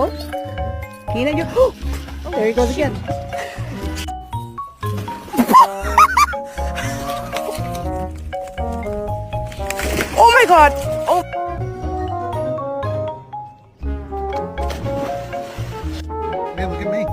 Oh, Kina you. Oh, there he goes again. Oh my God! Oh. Hey, look at me.